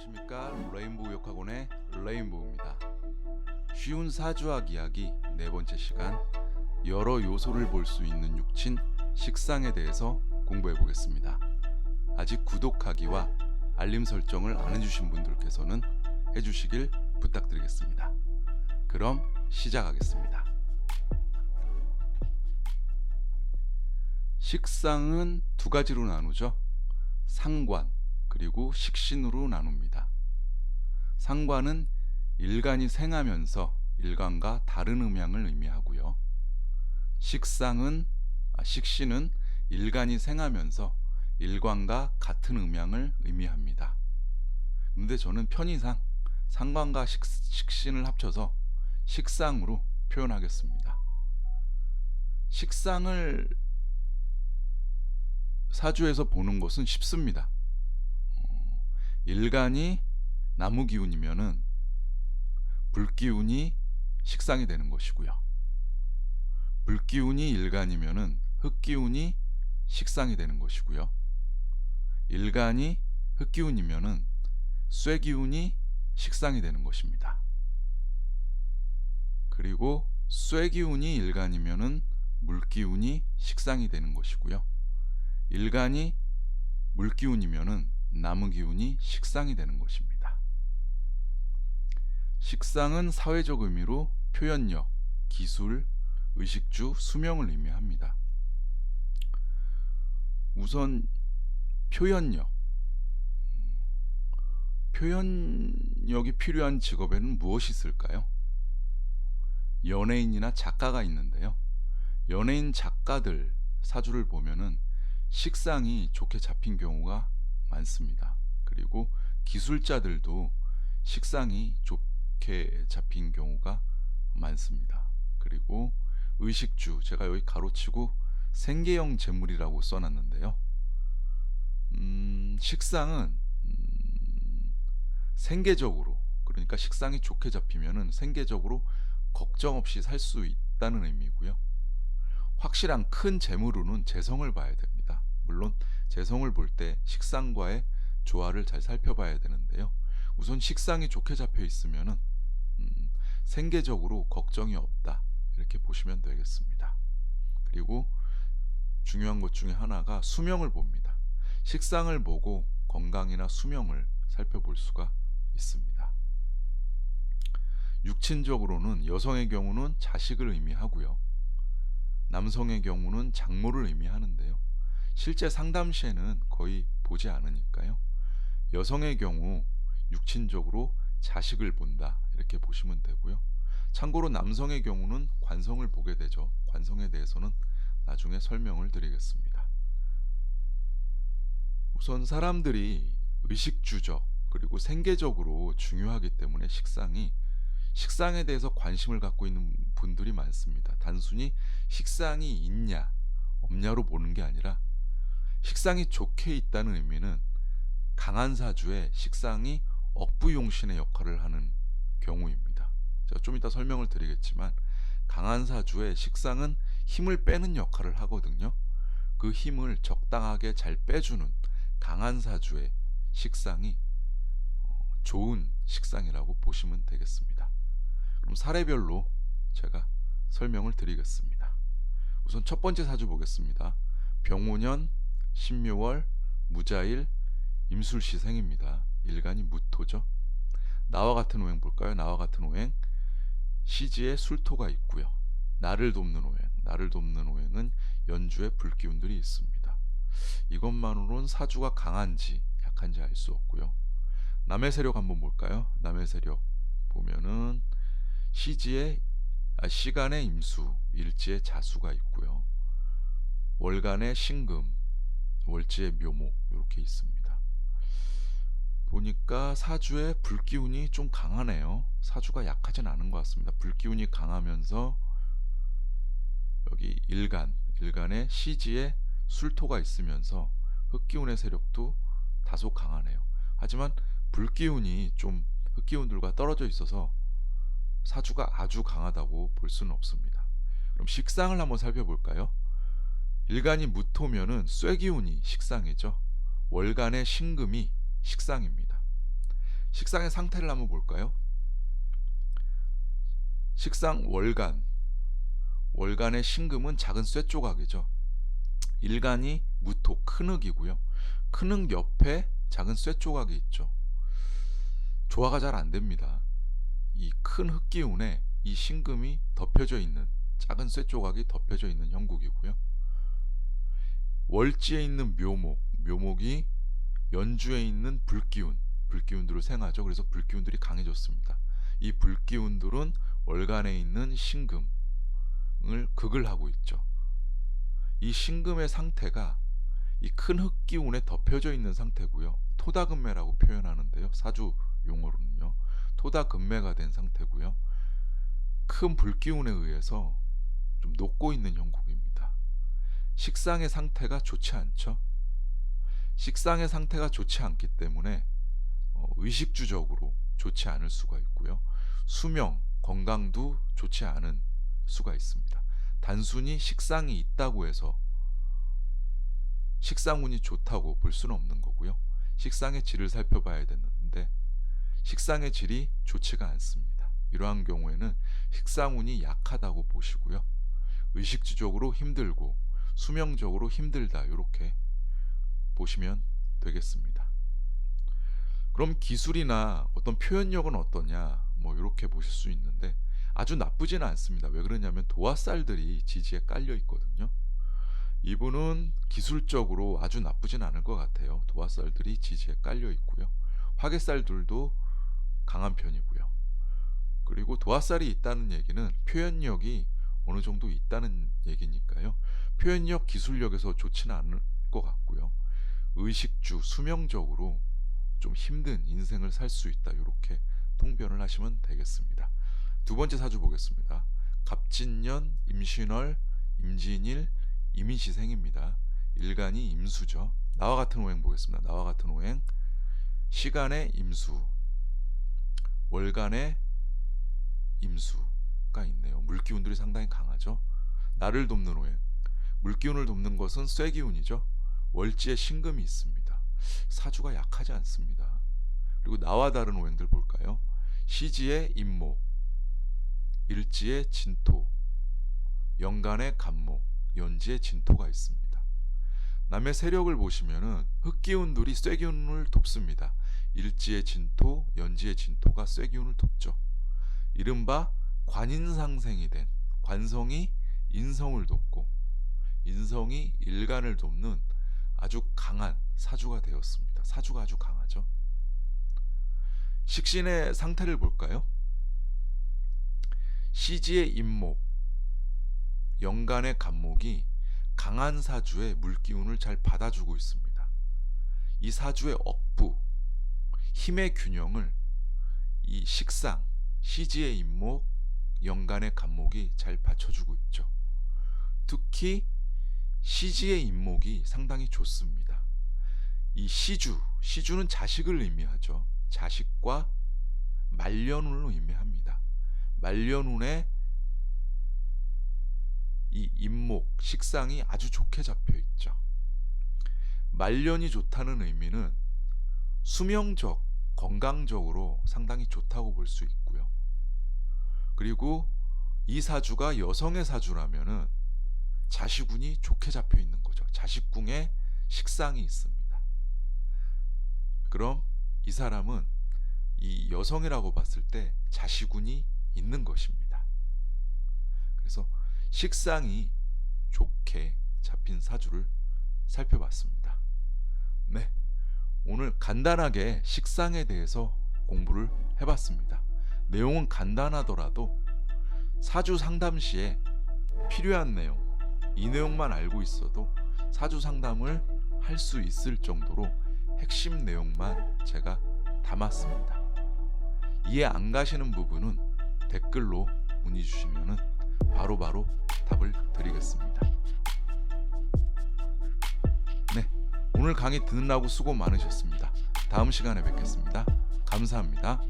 안녕하십니까. 레인보우 역학원의 레인보우입니다. 쉬운 사주학 이야기 네 번째 시간, 여러 요소를 볼 수 있는 육친 식상에 대해서 공부해 보겠습니다. 아직 구독하기와 알림 설정을 안 해주신 분들께서는 해주시길 부탁드리겠습니다. 그럼 시작하겠습니다. 식상은 두 가지로 나누죠. 상관 그리고 식신으로 나눕니다. 상관은 일간이 생하면서 일간과 다른 음양을 의미하고요. 식신은 일간이 생하면서 일간과 같은 음양을 의미합니다. 그런데 저는 편의상 상관과 식신을 합쳐서 식상으로 표현하겠습니다. 식상을 사주에서 보는 것은 쉽습니다. 일간이 나무 기운이면은 불기운이 식상이 되는 것이고요. 불기운이 일간이면은 흙기운이 식상이 되는 것이고요. 일간이 흙기운이면은 쇠기운이 식상이 되는 것입니다. 그리고 쇠기운이 일간이면은 물기운이 식상이 되는 것이고요. 일간이 물기운이면은 나무기운이 식상이 되는 것입니다. 식상은 사회적 의미로 표현력, 기술, 의식주, 수명을 의미합니다. 우선 표현력이 필요한 직업에는 무엇이 있을까요? 연예인이나 작가가 있는데요. 연예인 작가들 사주를 보면은 식상이 좋게 잡힌 경우가 많습니다. 그리고 기술자들도 식상이 좋게 잡힌 경우가 많습니다. 그리고 의식주, 제가 여기 가로치고 생계형 재물이라고 써놨는데요. 식상은 생계적으로, 그러니까 식상이 좋게 잡히면은 생계적으로 걱정 없이 살 수 있다는 의미고요. 확실한 큰 재물로는 재성을 봐야 됩니다. 물론 재성을 볼 때 식상과의 조화를 잘 살펴봐야 되는데요. 우선 식상이 좋게 잡혀 있으면은 생계적으로 걱정이 없다, 이렇게 보시면 되겠습니다. 그리고 중요한 것 중에 하나가 수명을 봅니다. 식상을 보고 건강이나 수명을 살펴볼 수가 있습니다. 육친적으로는 여성의 경우는 자식을 의미하고요. 남성의 경우는 장모를 의미하는데요. 실제 상담 시에는 거의 보지 않으니까요. 여성의 경우 육친적으로 자식을 본다, 이렇게 보시면 되고요. 참고로 남성의 경우는 관성을 보게 되죠. 관성에 대해서는 나중에 설명을 드리겠습니다. 우선 사람들이 의식주적 그리고 생계적으로 중요하기 때문에 식상에 대해서 관심을 갖고 있는 분들이 많습니다. 단순히 식상이 있냐 없냐로 보는 게 아니라 식상이 좋게 있다는 의미는 강한 사주에 식상이 억부용신의 역할을 하는 경우입니다. 제가 좀 이따 설명을 드리겠지만 강한 사주에 식상은 힘을 빼는 역할을 하거든요. 그 힘을 적당하게 잘 빼주는 강한 사주의 식상이 좋은 식상이라고 보시면 되겠습니다. 그럼 사례별로 제가 설명을 드리겠습니다. 우선 첫 번째 사주 보겠습니다. 병오년, 신묘월, 무자일, 임술시 생입니다. 일간이 무토죠. 나와 같은 오행 볼까요? 나와 같은 오행, 시지에 술토가 있고요. 나를 돕는 오행은 연주에 불기운들이 있습니다. 이것만으로는 사주가 강한지 약한지 알 수 없고요. 남의 세력 한번 볼까요? 남의 세력 보면은 시간에 임수, 일지에 자수가 있고요. 월간에 신금, 월지에 묘목, 이렇게 있습니다. 보니까 사주에 불기운이 좀 강하네요. 사주가 약하진 않은 것 같습니다. 불기운이 강하면서 여기 일간에 시지에 술토가 있으면서 흙기운의 세력도 다소 강하네요. 하지만 불기운이 좀 흙기운들과 떨어져 있어서 사주가 아주 강하다고 볼 수는 없습니다. 그럼 식상을 한번 살펴볼까요? 일간이 무토면은 쇠기운이 식상이죠. 월간의 신금이 식상입니다. 식상의 상태를 한번 볼까요? 식상 월간의 신금은 작은 쇠 조각이죠. 일간이 무토 큰 흙이고요. 큰 흙 옆에 작은 쇠 조각이 있죠. 조화가 잘 안 됩니다. 이 큰 흙 기운에 이 신금이 덮여져 있는, 작은 쇠 조각이 덮여져 있는 형국이고요. 월지에 있는 묘목이 연주에 있는 불기운들을 생하죠. 그래서 불기운들이 강해졌습니다. 이 불기운들은 월간에 있는 신금을 극을 하고 있죠. 이 신금의 상태가 이 큰 흙기운에 덮여져 있는 상태고요. 토다금매라고 표현하는데요. 사주 용어로는요. 토다금매가 된 상태고요. 큰 불기운에 의해서 좀 녹고 있는 형국입니다. 식상의 상태가 좋지 않죠. 식상의 상태가 좋지 않기 때문에 의식주적으로 좋지 않을 수가 있고요. 수명, 건강도 좋지 않은 수가 있습니다. 단순히 식상이 있다고 해서 식상운이 좋다고 볼 수는 없는 거고요. 식상의 질을 살펴봐야 되는데 식상의 질이 좋지가 않습니다. 이러한 경우에는 식상운이 약하다고 보시고요. 의식주적으로 힘들고 수명적으로 힘들다, 이렇게 보시면 되겠습니다. 그럼 기술이나 어떤 표현력은 어떠냐, 이렇게 보실 수 있는데 아주 나쁘지는 않습니다. 왜 그러냐면 도화살들이 지지에 깔려 있거든요. 이분은 기술적으로 아주 나쁘진 않을 것 같아요. 도화살들이 지지에 깔려 있고요. 화개살들도 강한 편이고요. 그리고 도화살이 있다는 얘기는 표현력이 어느 정도 있다는 얘기니까요. 표현력, 기술력에서 좋지는 않을 것 같고요. 의식주, 수명적으로 좀 힘든 인생을 살 수 있다, 이렇게 통변을 하시면 되겠습니다. 두 번째 사주 보겠습니다. 갑진년, 임신월, 임진일, 임인시생입니다. 일간이 임수죠. 나와 같은 오행 보겠습니다. 나와 같은 오행, 시간의 임수, 월간의 임수가 있네요. 물기운들이 상당히 강하죠. 나를 돕는 오행, 물기운을 돕는 것은 쇠기운이죠. 월지에 신금이 있습니다. 사주가 약하지 않습니다. 그리고 나와 다른 오행들 볼까요? 시지에 임목, 일지에 진토, 연간에 간목, 연지에 진토가 있습니다. 남의 세력을 보시면은 흙기운들이 쇠기운을 돕습니다. 일지의 진토, 연지의 진토가 쇠기운을 돕죠. 이른바 관인상생이 된, 관성이 인성을 돕고 인성이 일간을 돕는 아주 강한 사주가 되었습니다. 사주가 아주 강하죠. 식신의 상태를 볼까요? 시지의 임목, 연간의 간목이 강한 사주의 물기운을 잘 받아주고 있습니다. 이 사주의 억부, 힘의 균형을 이 식상, 시지의 임목, 연간의 간목이 잘 받쳐주고 있죠. 특히 시지의 임목이 상당히 좋습니다. 이 시주는 자식을 의미하죠. 자식과 말년운을 의미합니다. 말년운에 이 임목, 식상이 아주 좋게 잡혀 있죠. 말년이 좋다는 의미는 수명적, 건강적으로 상당히 좋다고 볼 수 있고요. 그리고 이 사주가 여성의 사주라면은 자식운이 좋게 잡혀 있는 거죠. 자식궁에 식상이 있습니다. 그럼 이 사람은 이 여성이라고 봤을 때 자식운이 있는 것입니다. 그래서 식상이 좋게 잡힌 사주를 살펴봤습니다. 네, 오늘 간단하게 식상에 대해서 공부를 해봤습니다. 내용은 간단하더라도 사주 상담 시에 필요한 내용, 이 내용만 알고 있어도 사주 상담을 할 수 있을 정도로 핵심 내용만 제가 담았습니다. 이해 안 가시는 부분은 댓글로 문의 주시면 바로바로 답을 드리겠습니다. 네, 오늘 강의 듣느라고 수고 많으셨습니다. 다음 시간에 뵙겠습니다. 감사합니다.